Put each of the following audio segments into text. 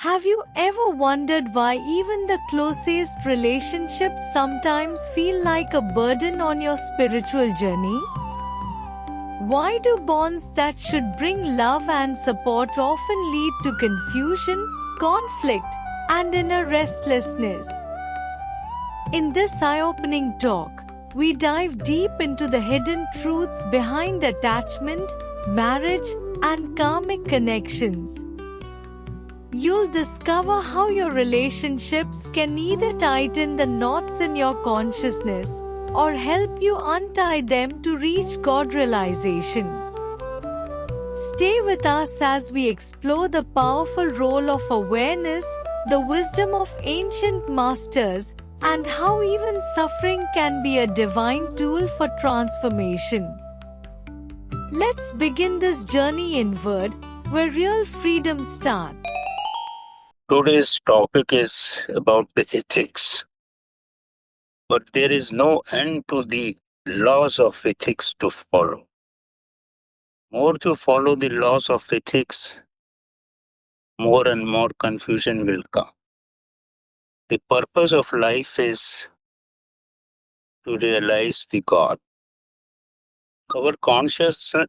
Have you ever wondered why even the closest relationships sometimes feel like a burden on your spiritual journey? Why do bonds that should bring love and support often lead to confusion, conflict, and inner restlessness? In this eye-opening talk, we dive deep into the hidden truths behind attachment, marriage, and karmic connections. You'll discover how your relationships can either tighten the knots in your consciousness or help you untie them to reach God realization. Stay with us as we explore the powerful role of awareness, the wisdom of ancient masters, and how even suffering can be a divine tool for transformation. Let's begin this journey inward, where real freedom starts. Today's topic is about the ethics, but there is no end to the laws of ethics to follow. More to follow the laws of ethics, more and more confusion will come. The purpose of life is to realize the God. Our consciousness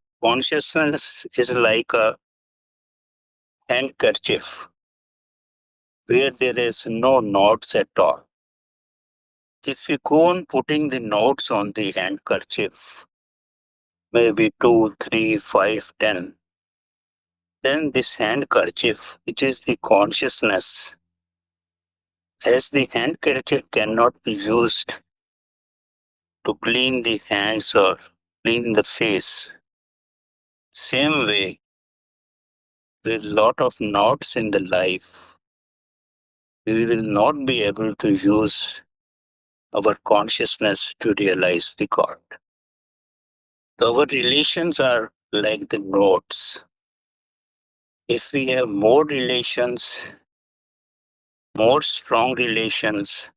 is like a handkerchief where there is no knots at all. If you go on putting the knots on the handkerchief, maybe 2, 3, 5, 10, then this handkerchief, which is the consciousness, as the handkerchief cannot be used to clean the hands or clean the face, same way, with lot of knots in the life, we will not be able to use our consciousness to realize the God. Our relations are like the knots. If we have more relations, more strong relations,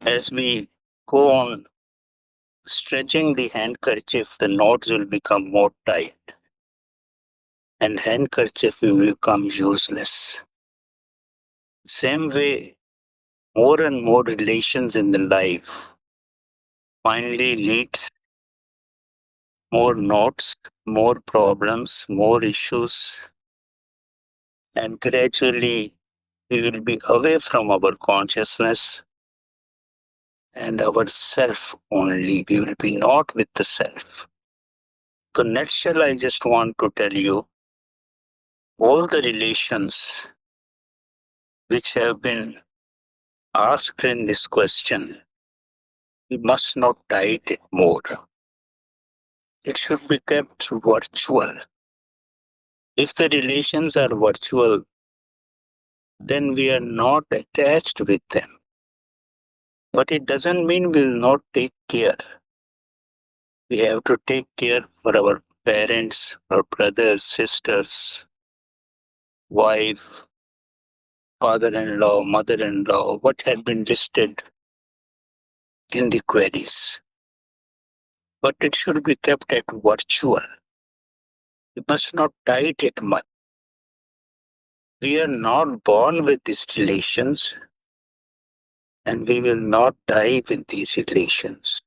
as we go on stretching the handkerchief, the knots will become more tight and handkerchief will become useless. Same way, more and more relations in the life finally leads more knots, more problems, more issues, and gradually we will be away from our consciousness and our self only. We will be not with the self. So nutshell, I just want to tell you all the relations which have been asked in this question, we must not tight it more. It should be kept virtual. If the relations are virtual, then we are not attached with them. But it doesn't mean we'll not take care. We have to take care for our parents, our brothers, sisters, wife, father-in-law, mother-in-law, what has been listed in the queries. But it should be kept at virtual. We must not tight it much. We are not born with these relations and we will not die with these relations.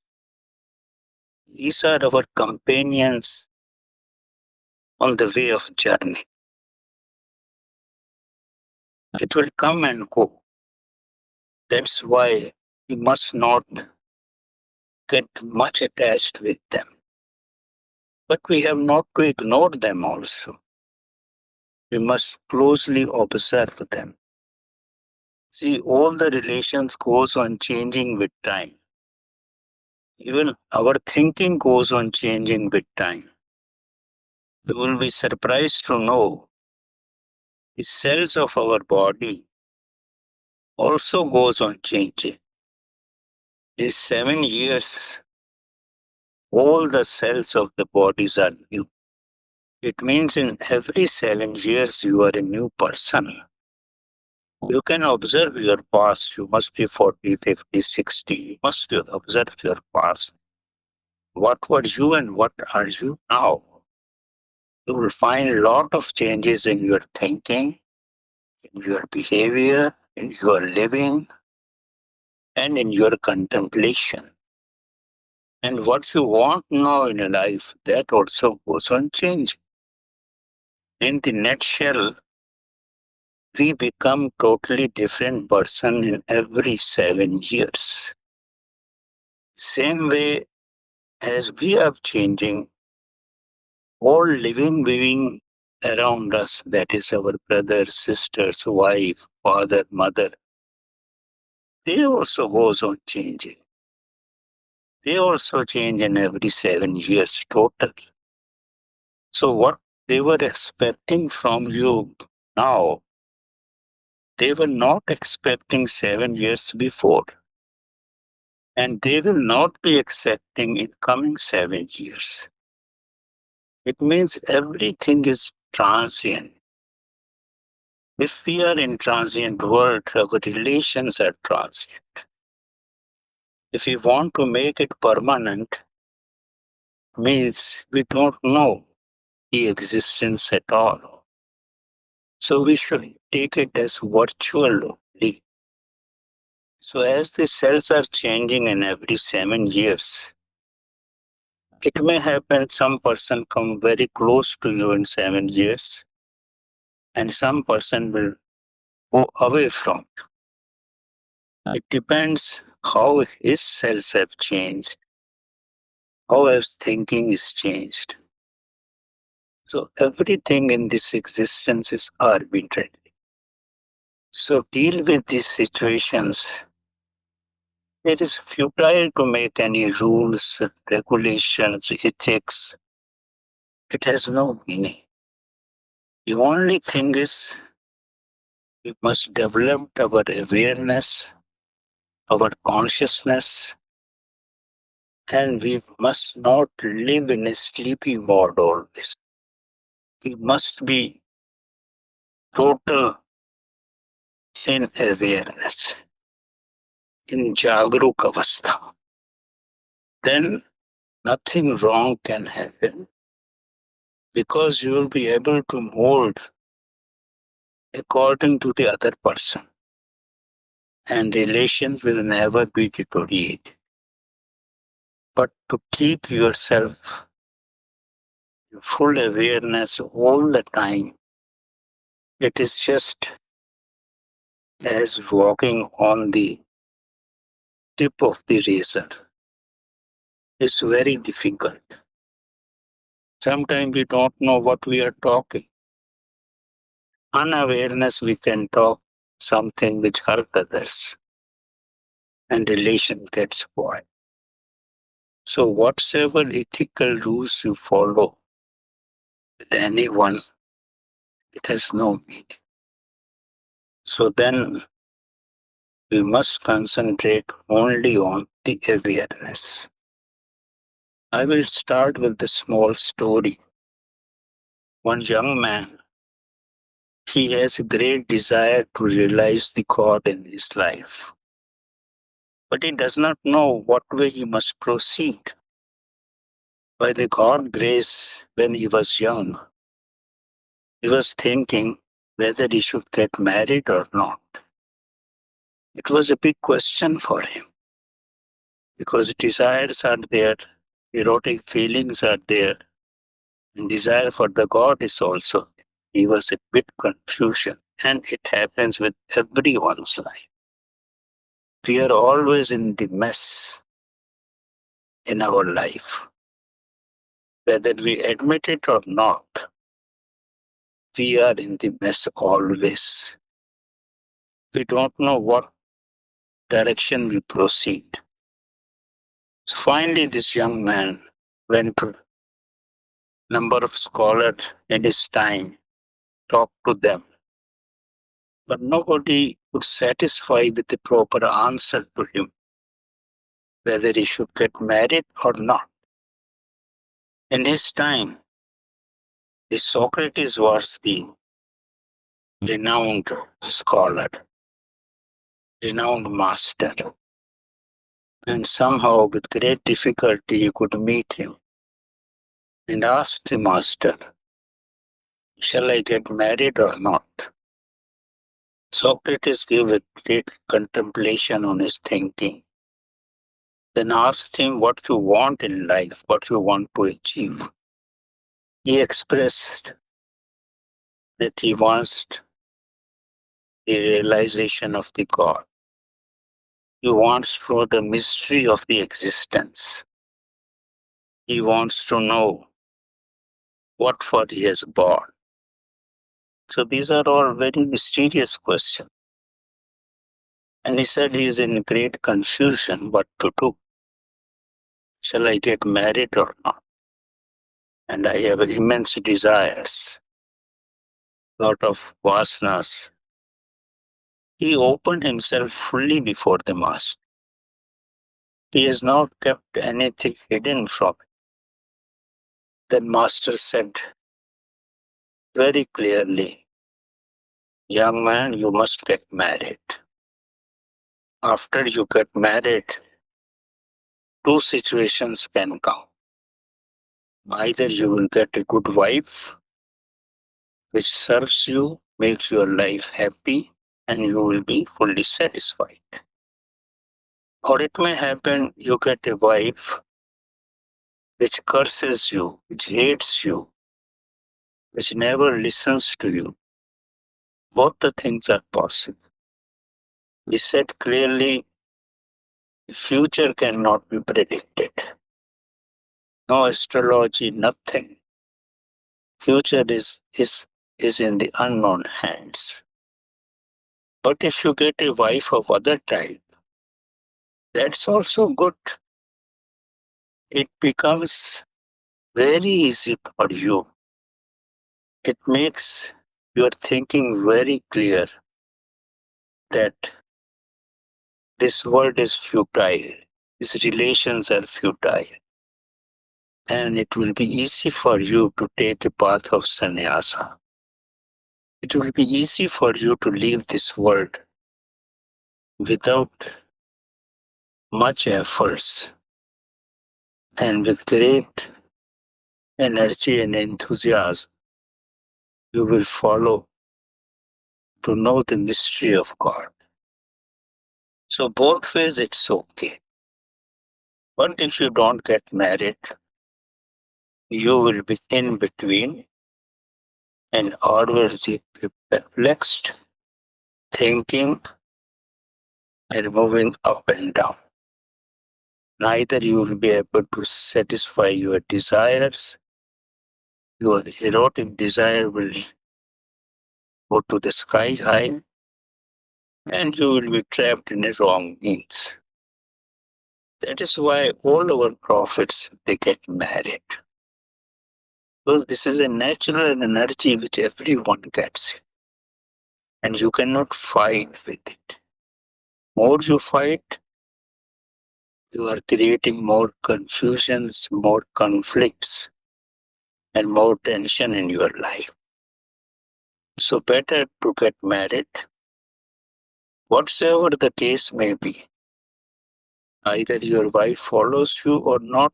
These are our companions on the way of journey. It will come and go. That's why we must not get much attached with them. But we have not to ignore them also. We must closely observe them. See, all the relations goes on changing with time. Even our thinking goes on changing with time. You will be surprised to know the cells of our body also goes on changing. In 7 years, all the cells of the bodies are new. It means in every 7 years you are a new person. You can observe your past. You must be 40, 50, 60. You must observe your past. What were you and what are you now? You will find a lot of changes in your thinking, in your behavior, in your living, and in your contemplation. And what you want now in your life, that also goes on changing. In the nutshell, we become totally different person in every 7 years. Same way as we are changing, all living being around us, that is our brothers, sisters, wife, father, mother, they also goes on changing. They also change in every 7 years total. So what they were expecting from you now, they were not expecting 7 years before. And they will not be accepting in coming 7 years. It means everything is transient. If we are in transient world, our relations are transient. If we want to make it permanent, means we don't know the existence at all. So we should take it as virtual only. So as the cells are changing in every 7 years, it may happen some person come very close to you in 7 years, and some person will go away from you. It depends how his cells have changed, how his thinking is changed. So everything in this existence is arbitrary. So deal with these situations. It is futile to make any rules, regulations, ethics. It has no meaning. The only thing is we must develop our awareness, our consciousness, and we must not live in a sleepy mode always. We must be total in awareness, in Jagruk Avastha. Then nothing wrong can happen because you will be able to mold according to the other person, and relations will never be deteriorated. But to keep yourself in full awareness all the time, it is just as walking on the tip of the razor. It's very difficult. Sometimes we don't know what we are talking. Unawareness, we can talk something which hurt others, and relation gets spoiled. So whatsoever ethical rules you follow with anyone, it has no meaning. So then we must concentrate only on the awareness. I will start with the small story. One young man, he has a great desire to realize the God in his life, but he does not know what way he must proceed. By the God grace, when he was young, he was thinking whether he should get married or not. It was a big question for him because desires are there, erotic feelings are there, and desire for the God is also there. He was a bit confusion, and it happens with everyone's life. We are always in the mess in our life. Whether we admit it or not, we are in the mess always. We don't know what direction we proceed. So finally, this young man went to a number of scholars in his time, talked to them, but nobody could satisfy with the proper answer to him, whether he should get married or not. In his time, the Socrates was the renowned scholar, renowned master, and somehow with great difficulty he could meet him and asked the master, shall I get married or not? Socrates gave a great contemplation on his thinking, then asked him what you want in life, what you want to achieve. He expressed that he wants the realization of the God. He wants to know the mystery of the existence. He wants to know what for he is born. So these are all very mysterious questions. And he said he is in great confusion what to do. Shall I get married or not? And I have immense desires, lot of vasanas. He opened himself fully before the master. He has not kept anything hidden from him. Then master said very clearly, young man, you must get married. After you get married, two situations can come. Either you will get a good wife, which serves you, makes your life happy, and you will be fully satisfied. Or it may happen you get a wife which curses you, which hates you, which never listens to you. Both the things are possible. He said clearly, the future cannot be predicted. No astrology, nothing. Future is in the unknown hands. But if you get a wife of other type, that's also good. It becomes very easy for you. It makes your thinking very clear that this world is futile, these relations are futile, and it will be easy for you to take a path of sannyasa. It will be easy for you to leave this world without much efforts and with great energy and enthusiasm. You will follow to know the mystery of God. So both ways it's okay. But if you don't get married, you will be in between and always be perplexed, thinking and moving up and down. Neither you will be able to satisfy your desires. Your erotic desire will go to the sky high and you will be trapped in a wrong means. That is why all our prophets, they get married. Because this is a natural energy which everyone gets. And you cannot fight with it. More you fight, you are creating more confusions, more conflicts, and more tension in your life. So better to get married, whatsoever the case may be. Either your wife follows you or not,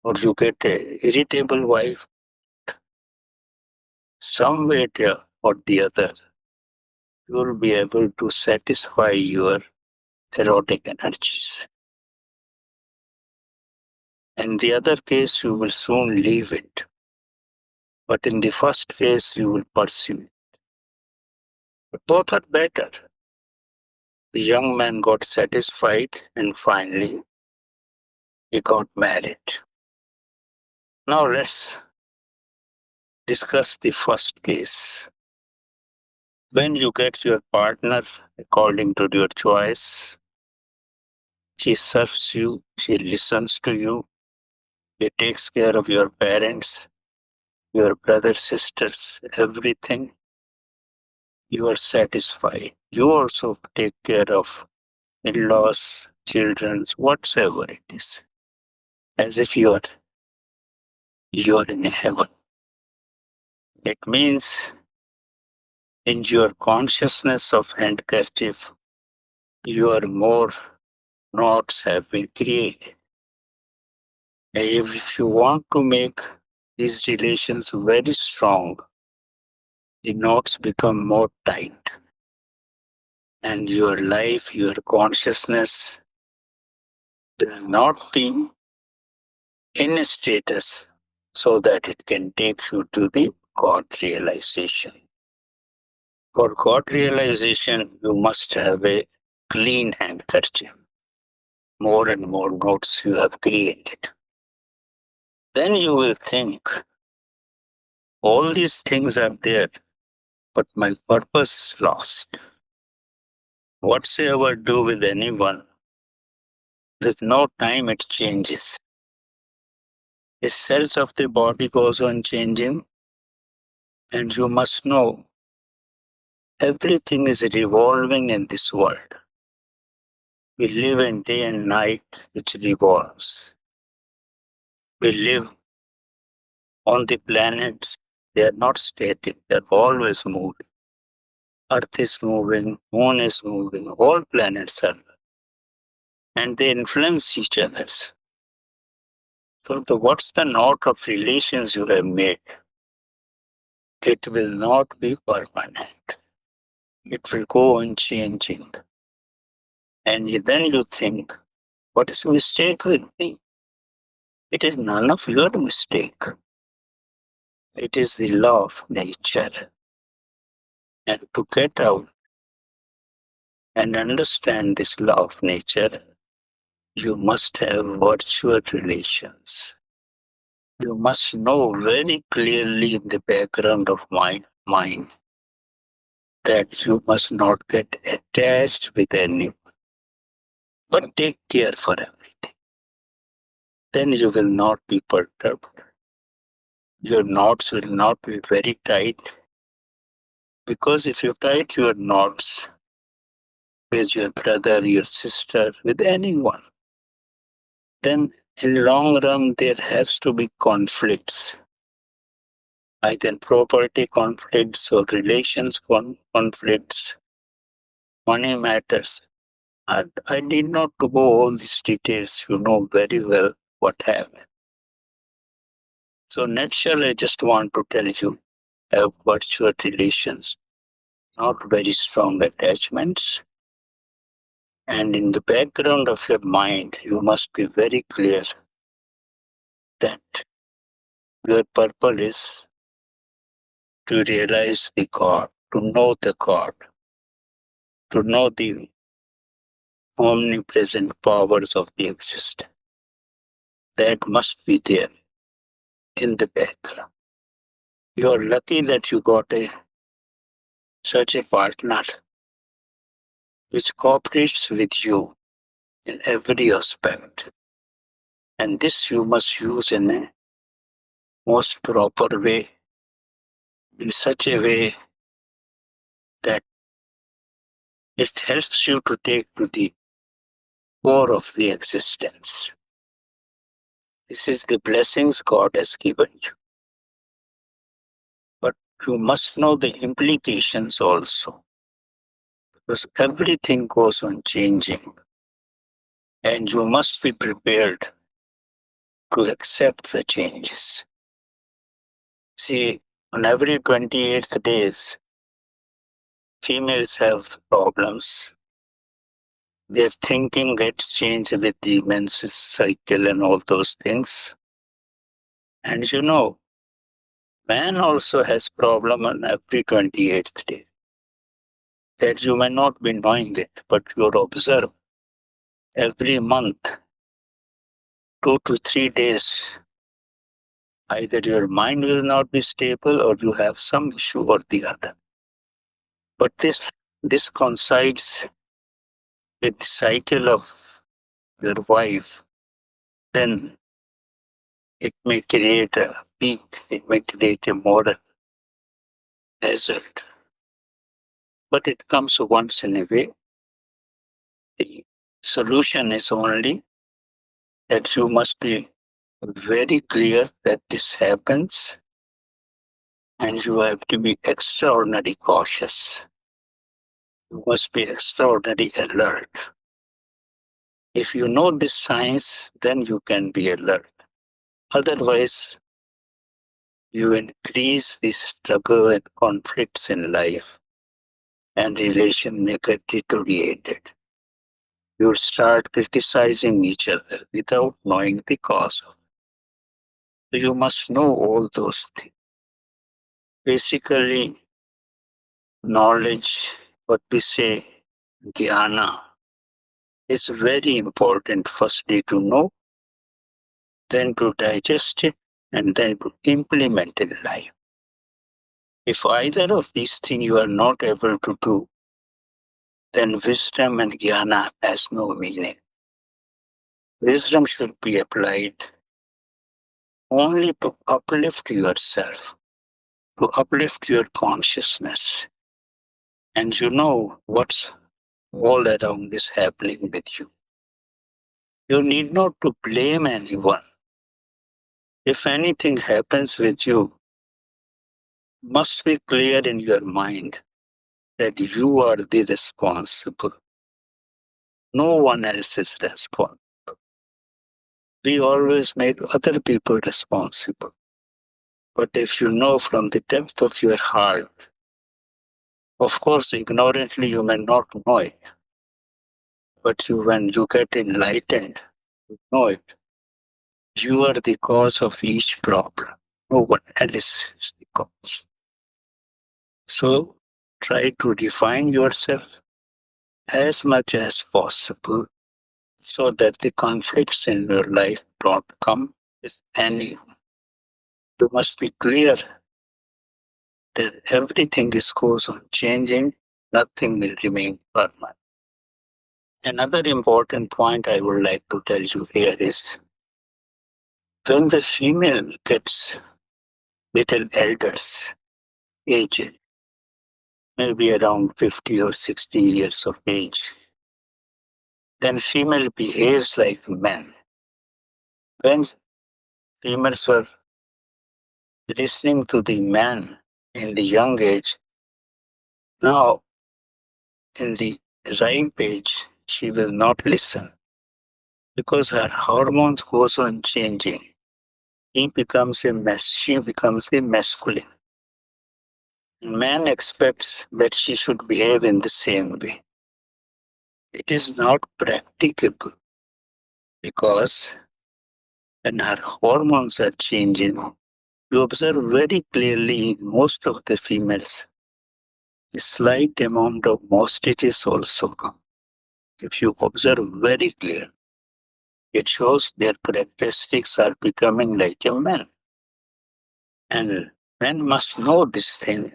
or you get a irritable wife, some way or the other, you will be able to satisfy your erotic energies. In the other case, you will soon leave it. But in the first case, you will pursue it. But both are better. The young man got satisfied and finally he got married. Now let's discuss the first case. When you get your partner according to your choice, she serves you, she listens to you, she takes care of your parents, your brothers, sisters, everything. You are satisfied. You also take care of in-laws, children, whatsoever it is, as if you're in heaven. It means in your consciousness of handkerchief, your more knots have been created. If you want to make these relations very strong, the knots become more tight. and your life, your consciousness will not be in a status so that it can take you to the God realization. For God realization, you must have a clean handkerchief. More and more notes you have created. Then you will think, all these things are there, but my purpose is lost. Whatsoever do with anyone, with no time it changes. The cells of the body goes on changing, and you must know everything is revolving in this world. We live in day and night, which revolves. We live on the planets, they are not static, they are always moving. Earth is moving, Moon is moving, all planets are, and they influence each other. So what's the note of relations you have made? It will not be permanent. It will go on changing. And then you think, what is a mistake with me? It is none of your mistake. It is the law of nature. And to get out and understand this law of nature, you must have virtual relations. You must know very clearly in the background of my mind that you must not get attached with anyone, but take care for everything. Then you will not be perturbed. Your knots will not be very tight, because if you tight your knots with your brother, your sister, with anyone, then in long run there has to be conflicts, either property conflicts or relations conflicts, money matters. And I need not to go all these details. You know very well what happened. So nutshell, I just want to tell you, have virtual relations, not very strong attachments. And in the background of your mind, you must be very clear that your purpose is to realize the God, to know the God, to know the omnipresent powers of the existence. That must be there in the background. You are lucky that you got such a partner which cooperates with you in every aspect. And this you must use in a most proper way, in such a way that it helps you to take to the core of the existence. This is the blessings God has given you. But you must know the implications also, because everything goes on changing, and you must be prepared to accept the changes. See, on every 28th days, females have problems. Their thinking gets changed with the menses cycle and all those things. And you know, man also has problem on every 28th day. That you may not be knowing it, but you observe every month, 2 to 3 days, either your mind will not be stable or you have some issue or the other. But this coincides with the cycle of your wife, then it may create a peak, it may create a moral hazard. But it comes once in a way. The solution is only that you must be very clear that this happens, and you have to be extraordinarily cautious. You must be extraordinarily alert. If you know this science, then you can be alert. Otherwise, you increase the struggle and conflicts in life. and relation may get deteriorated. You start criticizing each other without knowing the cause of it. So you must know all those things. Basically, knowledge, what we say, jnana, is very important. Firstly, to know, then to digest it, and then to implement in life. If either of these things you are not able to do, then wisdom and jnana has no meaning. Wisdom should be applied only to uplift yourself, to uplift your consciousness. And you know what's all around is happening with you. You need not to blame anyone. If anything happens with you, must be clear in your mind that you are the responsible. No one else is responsible. We always make other people responsible. But if you know from the depth of your heart, of course, ignorantly you may not know it, but when you get enlightened, you know it. You are the cause of each problem. No one else is the cause. So try to define yourself as much as possible so that the conflicts in your life don't come with any. You must be clear that everything is goes on changing, nothing will remain permanent. Another important point I would like to tell you here is when the female gets little elders, aged, maybe around 50 or 60 years of age, then female behaves like men. When females were listening to the man in the young age, now in the ripe age, she will not listen because her hormones goes on changing. She becomes a masculine. Man expects that she should behave in the same way. It is not practicable because when her hormones are changing, you observe very clearly in most of the females, a slight amount of mustaches also come. If you observe very clear, it shows their characteristics are becoming like a man. And men must know this thing.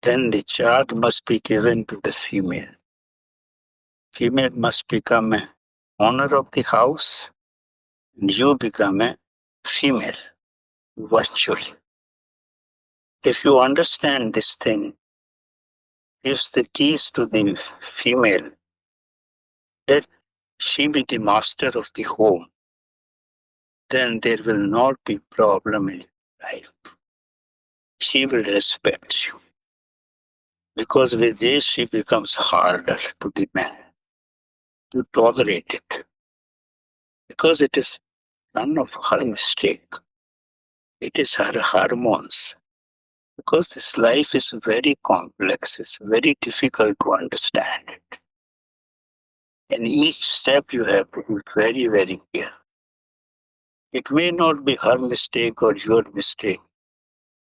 Then the child must be given to the female. Female must become a owner of the house, and you become a female virtually. If you understand this thing, gives the keys to the female, let she be the master of the home, then there will not be problem in life. She will respect you. Because with this she becomes harder to the man. You tolerate it. Because it is none of her mistake. It is her hormones. Because this life is very complex, it's very difficult to understand it. And each step you have to be very, very clear. It may not be her mistake or your mistake,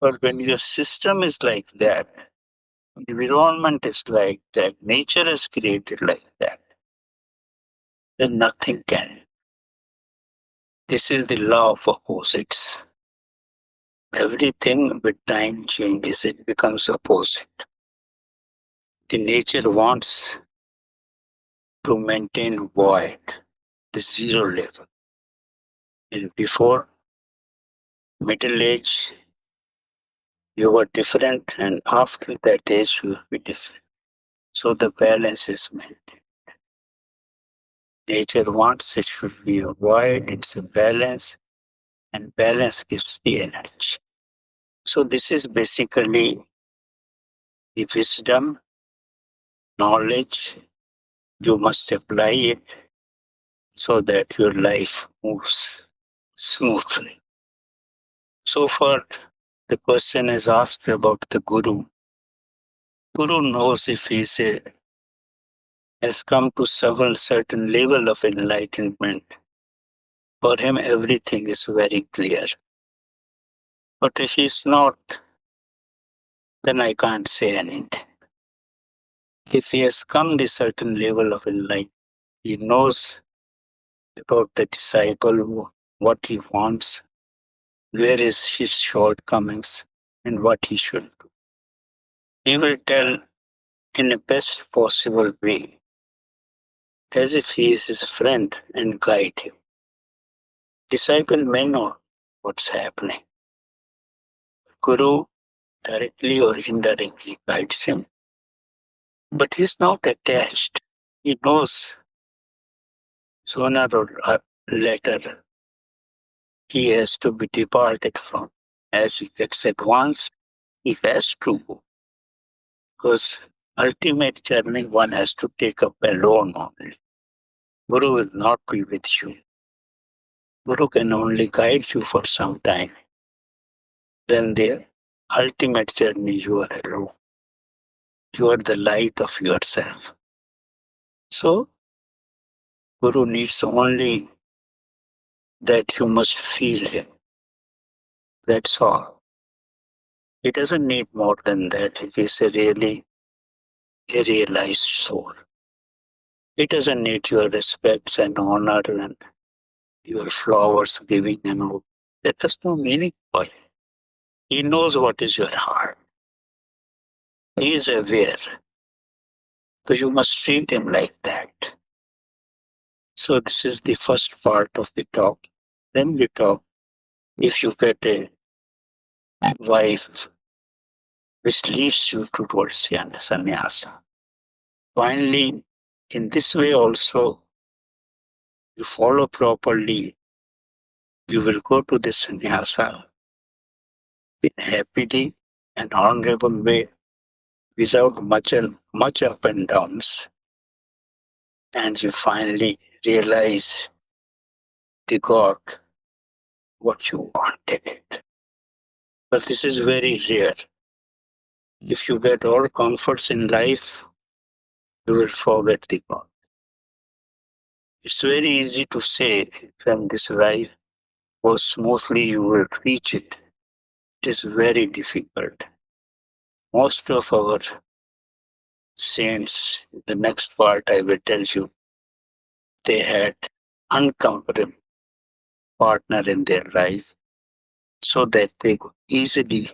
but when your system is like that, environment is like that, nature is created like that, then nothing can. This is the law of opposites. Everything with time changes, it becomes opposite. The nature wants to maintain void, the zero level. And before middle age, you were different, and after that age, you will be different. So the balance is maintained. Nature wants it should be a void, it's a balance, and balance gives the energy. So this is basically the wisdom, knowledge. You must apply it so that your life moves smoothly. So far, the question is asked about the Guru. Guru knows if has come to some certain level of enlightenment. For him, everything is very clear. But if he's not, then I can't say anything. If he has come to a certain level of enlightenment, he knows about the disciple, what he wants, where is his shortcomings, and what he should do. He will tell in the best possible way, as if he is his friend, and guide him. Disciple may know what's happening. Guru directly or indirectly guides him, but he's not attached. He knows sooner or later he has to be departed from. As he gets advanced, he has to go. Because ultimate journey one has to take up alone only. Guru will not be with you. Guru can only guide you for some time. Then the ultimate journey you are alone. You are the light of yourself. So Guru needs only that you must feel him. That's all. He doesn't need more than that. He is a realized soul. He doesn't need your respects and honor and your flowers giving and all. That has no meaning for him. He knows what is your heart. He is aware. So you must treat him like that. So this is the first part of the talk. Then we talk if you get a wife which leads you towards sannyasa. Finally, in this way also, you follow properly, you will go to the sannyasa in happily and honorable way without much up and downs. And you finally realize the God what you wanted it. But this is very rare. If you get all comforts in life, you will forget the God. It's very easy to say when this life goes smoothly, you will reach it. It is very difficult. Most of our saints, the next part I will tell you, they had uncomfortable partner in their life so that they could easily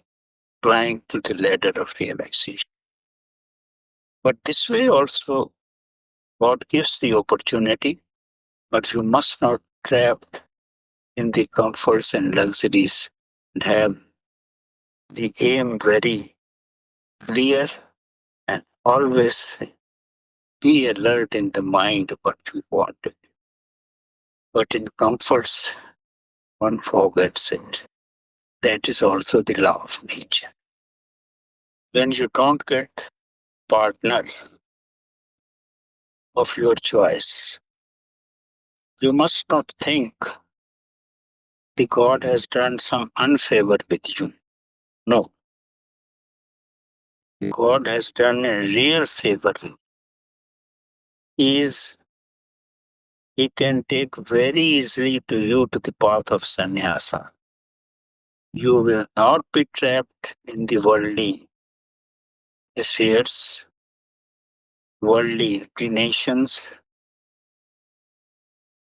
climb to the ladder of realization. But this way also, God gives the opportunity, but you must not trapped in the comforts and luxuries and have the aim very clear and always be alert in the mind what you want. But in comforts, one forgets it. That is also the law of nature. When you don't get partner of your choice, you must not think the God has done some unfavor with you. No, God has done a real favor with you. He can take very easily to you to the path of sannyasa. You will not be trapped in the worldly affairs, worldly inclinations,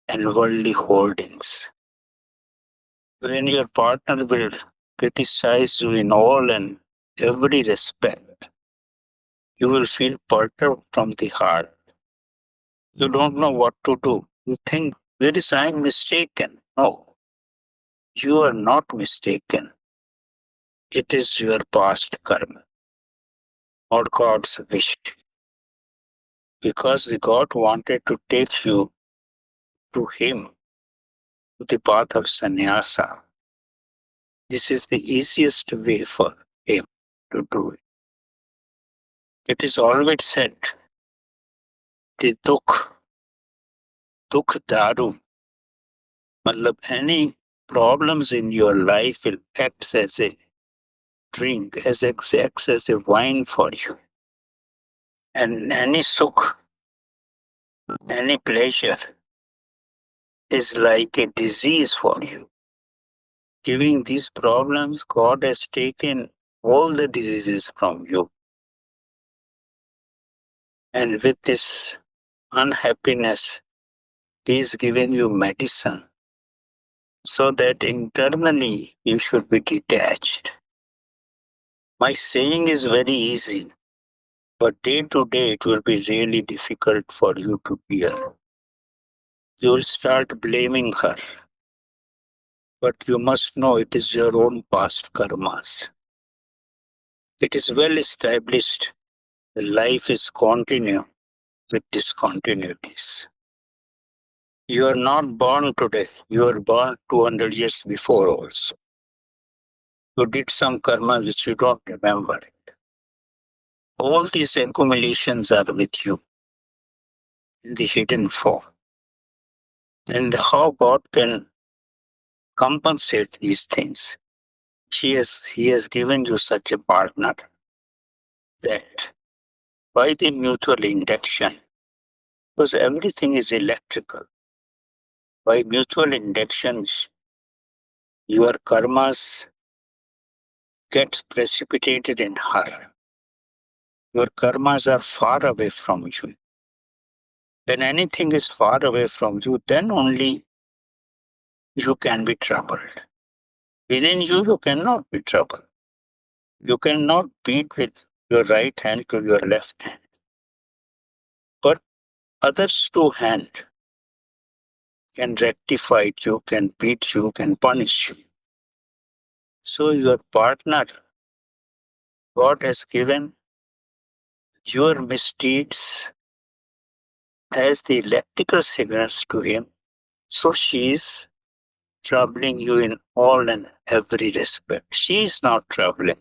and worldly holdings. When your partner will criticize you in all and every respect, you will feel perturbed from the heart. You don't know what to do. You think, where is I mistaken? No, you are not mistaken. It is your past karma or God's wish. Because the God wanted to take you to Him, to the path of sannyasa. This is the easiest way for Him to do it. It is always said, the dukh daru, matlab any problems in your life will act as a drink, acts as a wine for you. And any sukh, any pleasure is like a disease for you. Giving these problems, God has taken all the diseases from you. And with this unhappiness, He is giving you medicine so that internally you should be detached. My saying is very easy, but day to day it will be really difficult for you to bear. You will start blaming her, but you must know it is your own past karmas. It is well established that life is continuum with discontinuities. You are not born today, you were born 200 years before also. You did some karma which you don't remember. All these accumulations are with you in the hidden form. And how God can compensate these things? He has given you such a partner that by the mutual induction, because everything is electrical, by mutual induction, your karmas gets precipitated in her. Your karmas are far away from you. When anything is far away from you, then only you can be troubled. Within you, you cannot be troubled. You cannot beat with your right hand to your left hand. But others' two hands can rectify you, can beat you, can punish you. So your partner, God has given your misdeeds as the electrical signals to him. So she is troubling you in all and every respect. She is not troubling.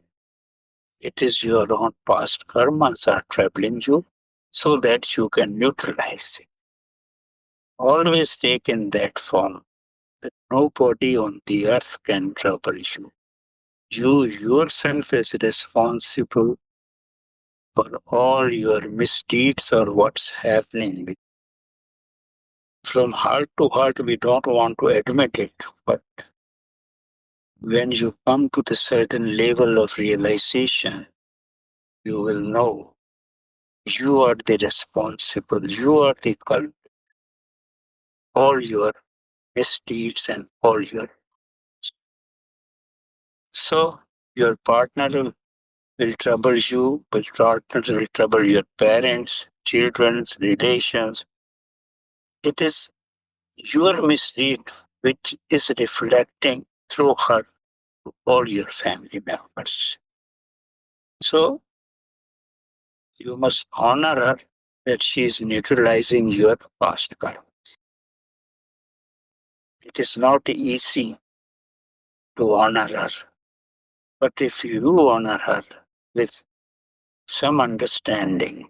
It is your own past karmas are troubling you so that you can neutralize it. Always take in that form that nobody on the earth can trouble you. You yourself is responsible for all your misdeeds or what's happening with. From heart to heart, we don't want to admit it, but when you come to the certain level of realization, you will know you are the responsible, you are the culprit, all your misdeeds and all your. So your partner will trouble you, will trouble your parents, children's, relations. It is your misdeed which is reflecting through her to all your family members. So you must honor her that she is neutralizing your past karma. It is not easy to honor her, but if you honor her with some understanding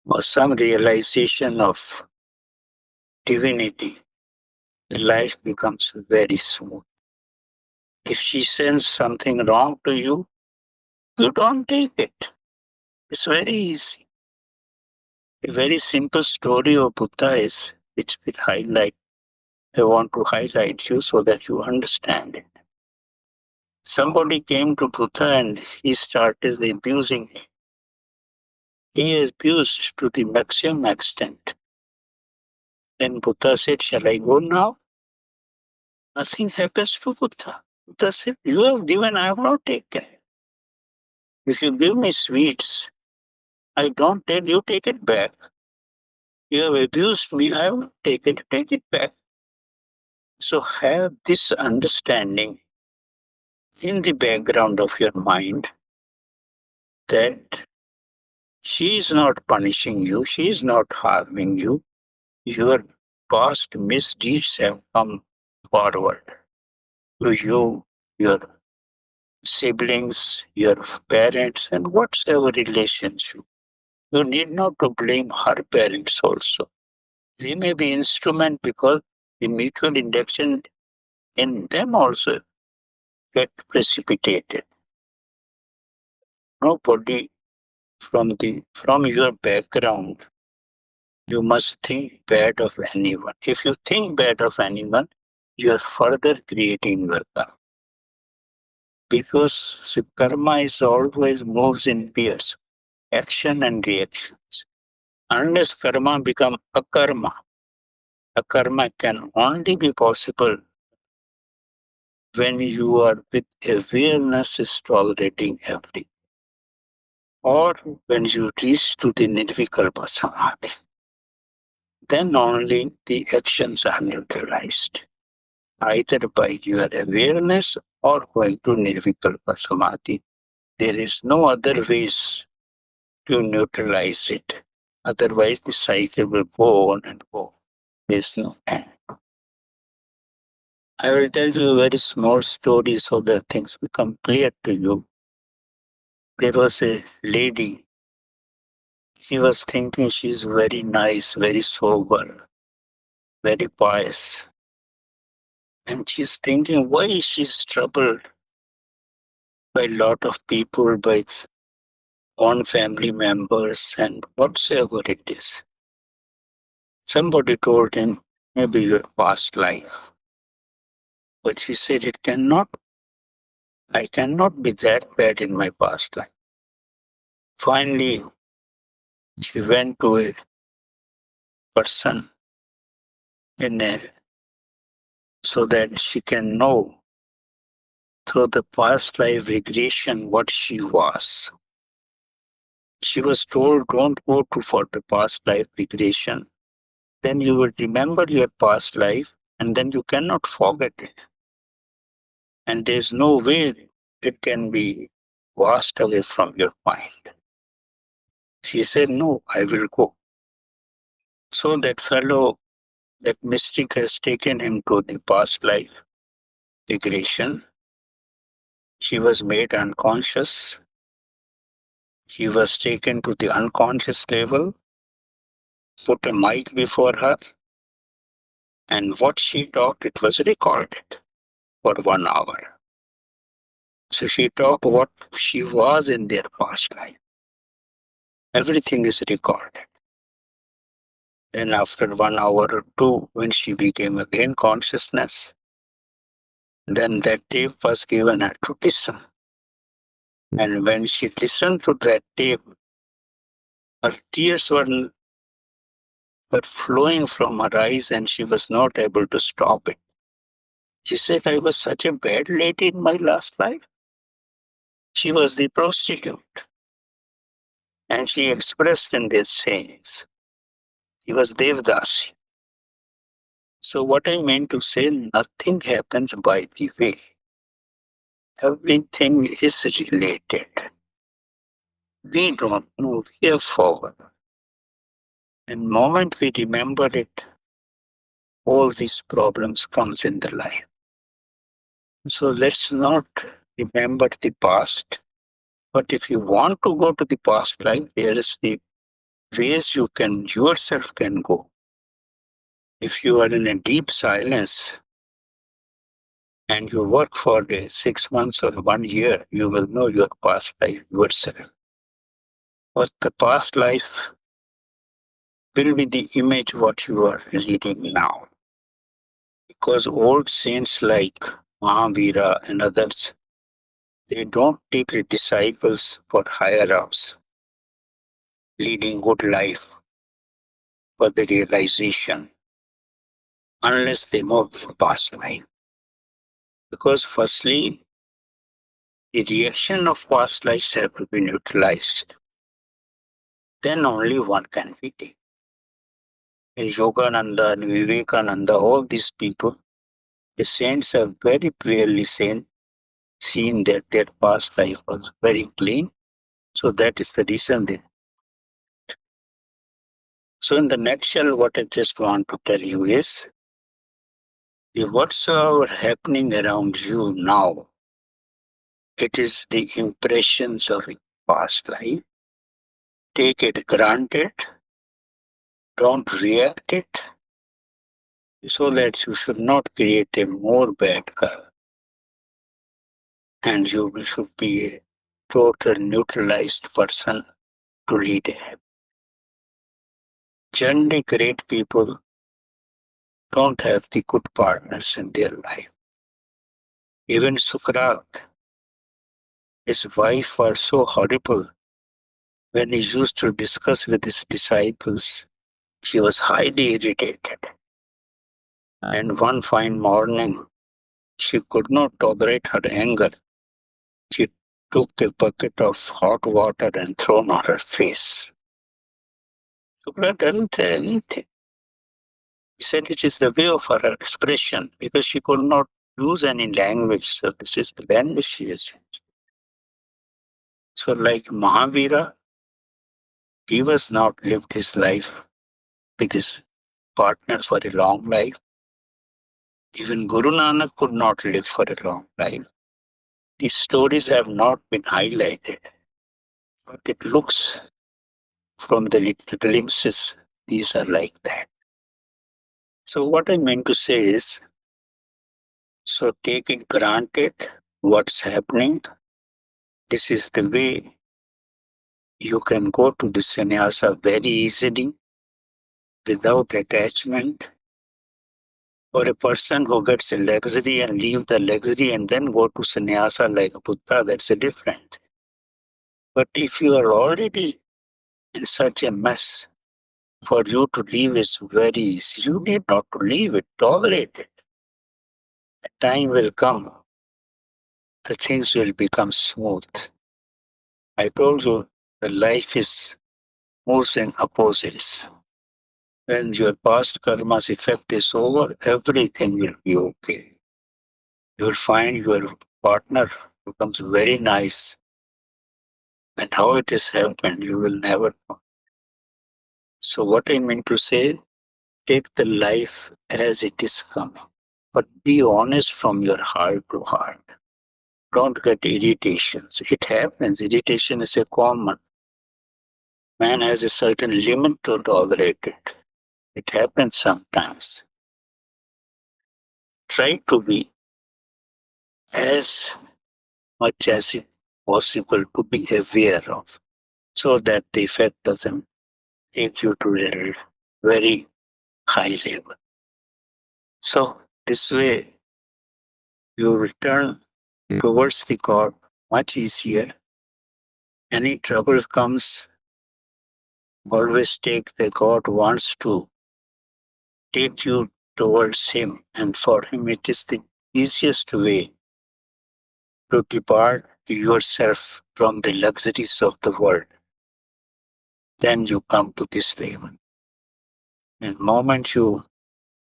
or some realization of divinity, life becomes very smooth. If she sends something wrong to you, you don't take it. It's very easy. A very simple story of Buddha is, which will highlight, I want to highlight you so that you understand it. Somebody came to Buddha and he started abusing him. He abused to the maximum extent. Then Buddha said, shall I go now? Nothing happens to Buddha. Buddha said, you have given, I have not taken. If you give me sweets, I don't take, you take it back. You have abused me, I will take it back. So have this understanding in the background of your mind that she is not punishing you, she is not harming you. Your past misdeeds have come forward to you, your siblings, your parents, and whatever relationship. You need not to blame her parents also. They may be instrument because the mutual induction in them also get precipitated. Nobody from your background, you must think bad of anyone. If you think bad of anyone, you are further creating your karma. Because the karma is always moves in pairs, action and reactions. Unless karma become a karma can only be possible when you are with awareness is tolerating everything, or when you reach to the nirvikalpa samadhi. Then only the actions are neutralized, either by your awareness or going to nirvikalpa samadhi. There is no other ways to neutralize it. Otherwise, the cycle will go on and go. There's no end. I will tell you a very small story so that things become clear to you. There was a lady. She was thinking she's very nice, very sober, very pious. And she's thinking why she's troubled by a lot of people, by its own family members, and whatsoever it is. Somebody told him, maybe your past life. But she said, it cannot, I cannot be that bad in my past life. Finally, she went to a person in a, so that she can know through the past life regression what she was. She was told, don't go to for the past life regression. Then you will remember your past life and then you cannot forget it. And there's no way it can be washed away from your mind. She said, no, I will go. So that fellow, that mystic has taken him to the past life regression. She was made unconscious. She was taken to the unconscious level, put a mic before her, and what she talked, it was recorded for 1 hour. So she talked what she was in their past life. Everything is recorded. Then after 1 hour or two, when she became again consciousness, then that tape was given her to listen. And when she listened to that tape, her tears were flowing from her eyes and she was not able to stop it. She said, I was such a bad lady in my last life. She was the prostitute. And she expressed in these sayings, he was Devdasi. So what I meant to say, nothing happens by the way. Everything is related. We don't know where forward. And the moment we remember it, all these problems comes in the life. So let's not remember the past. But if you want to go to the past life, there is the ways you can yourself can go. If you are in a deep silence and you work for 6 months or 1 year, you will know your past life yourself. But the past life will be the image what you are reading now. Because old saints like Mahavira and others, they don't take the disciples for higher ups, leading good life for the realization, unless they move in past life. Because firstly, the reaction of past lives have to be neutralized. Then only one can be taken. In Yogananda and Vivekananda, all these people, the saints have very clearly seen that their past life was very clean. So that is the reason they. So in the nutshell, what I just want to tell you is, the whatsoever happening around you now, it is the impressions of past life. Take it granted, don't react it, so that you should not create a more bad karma. And you should be a total neutralized person to lead a happy. Generally, great people don't have the good partners in their life. Even Socrates, his wife was so horrible when he used to discuss with his disciples. She was highly irritated. And one fine morning, she could not tolerate her anger. She took a bucket of hot water and thrown on her face. Socrates didn't say anything. He said it is the way of her expression because she could not use any language. So this is the language she is using. So like Mahavira, he was not lived his life with his partner for a long life. Even Guru Nanak could not live for a long life. These stories have not been highlighted, but it looks from the little glimpses, these are like that. So what I meant to say is, so take it granted what's happening. This is the way you can go to the sannyasa very easily without attachment. For a person who gets a luxury and leave the luxury and then go to sannyasa like a Buddha, that's a different. But if you are already in such a mess, for you to leave is very easy. You need not to leave it, tolerate it. A time will come, the things will become smooth. I told you, the life is moves in opposites. When your past karma's effect is over, everything will be okay. You will find your partner becomes very nice. And how it has happened, you will never know. So what I mean to say, take the life as it is coming. But be honest from your heart to heart. Don't get irritations. It happens. Irritation is a common. Man has a certain limit to tolerate it. It happens sometimes. Try to be as much as it possible to be aware of so that the effect doesn't take you to a very high level. So this way you return towards the God much easier. Any trouble comes, always take the God wants to take you towards Him, and for Him it is the easiest way to depart yourself from the luxuries of the world. Then you come to this level. And the moment you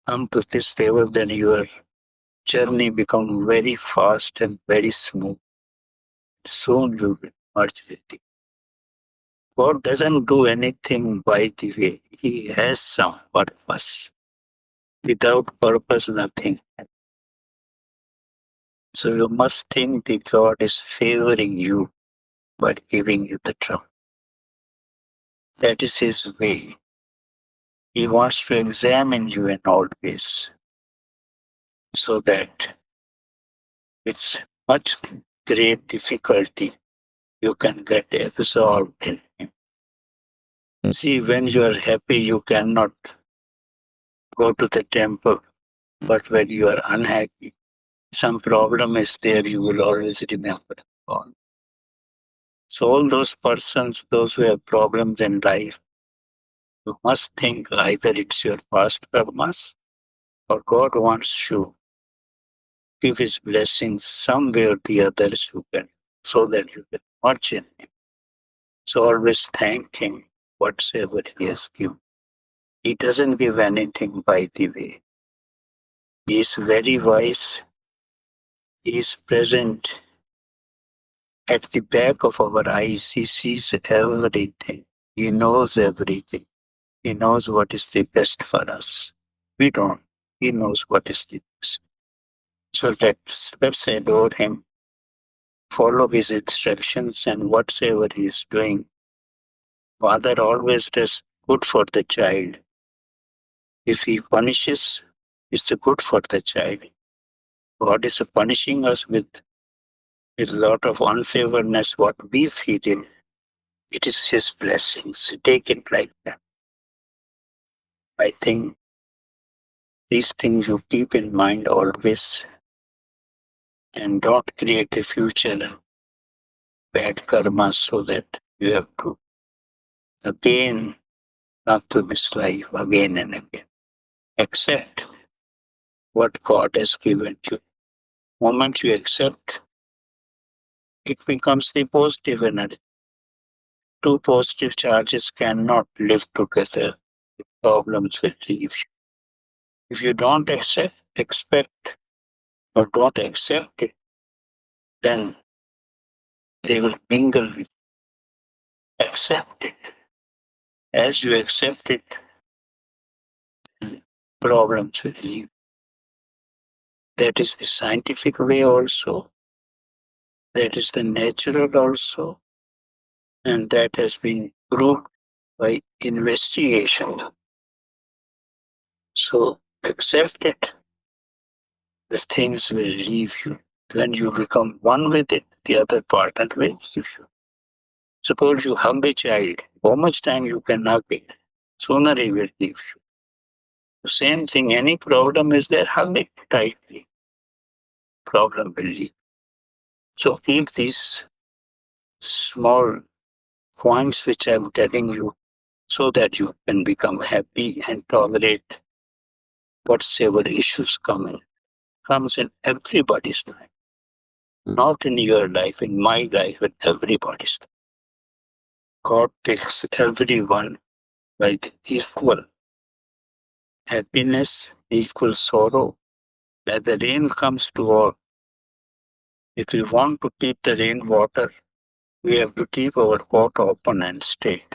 come to this level, then your journey becomes very fast and very smooth. Soon you will merge with it. God doesn't do anything by the way. He has some purpose. Without purpose, nothing. So you must think that God is favoring you by giving you the trouble. That is His way. He wants to examine you in all ways so that with much great difficulty you can get absorbed in Him. See, when you are happy, you cannot go to the temple, but when you are unhappy, some problem is there, you will always remember God. So all those persons, those who have problems in life, you must think either it's your past karmas or God wants to give His blessings some way or the others you can, so that you can merge in Him. So always thank Him whatsoever He has given. He doesn't give anything by the way. He is very wise. He is present at the back of our eyes. He sees everything. He knows everything. He knows what is the best for us. We don't. He knows what is the best. So let's adore Him, follow His instructions, and whatsoever He is doing, Father always does good for the child. If He punishes, it's good for the child. God is punishing us with a lot of unfavorness, what we feel in. It is His blessings. Take it like that. I think these things you keep in mind always, and don't create a future bad karma so that you have to again come to this life again and again. Accept what God has given you. The moment you accept, it becomes the positive energy. Two positive charges cannot live together. Problems will leave you. If you don't expect or don't accept it, then they will mingle with you. Accept it. As you accept it, problems will leave. That is the scientific way also. That is the natural also. And that has been proved by investigation. So accept it. The things will leave you. When you become one with it, the other partner will leave you. Suppose you hug a child, how much time you can hug it? Sooner he will leave you. The same thing, any problem is there, hug it tightly. Problem will leave. So keep these small points which I'm telling you so that you can become happy and tolerate whatsoever issues comes in everybody's life. Not in your life, in my life, in everybody's life. God takes everyone with equal happiness, equal sorrow. That the rain comes to all. If we want to keep the rainwater, we have to keep our pot open and straight.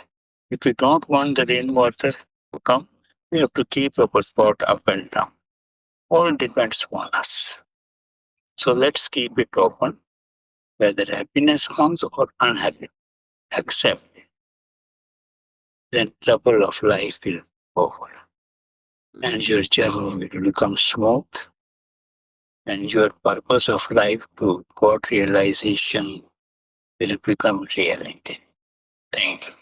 If we don't want the rainwater to come, we have to keep our pot up and down. All depends on us. So let's keep it open, whether happiness comes or unhappiness. Accept it. Then trouble of life will over. And your journey will become smooth, and your purpose of life to God realization will become reality. Thank you.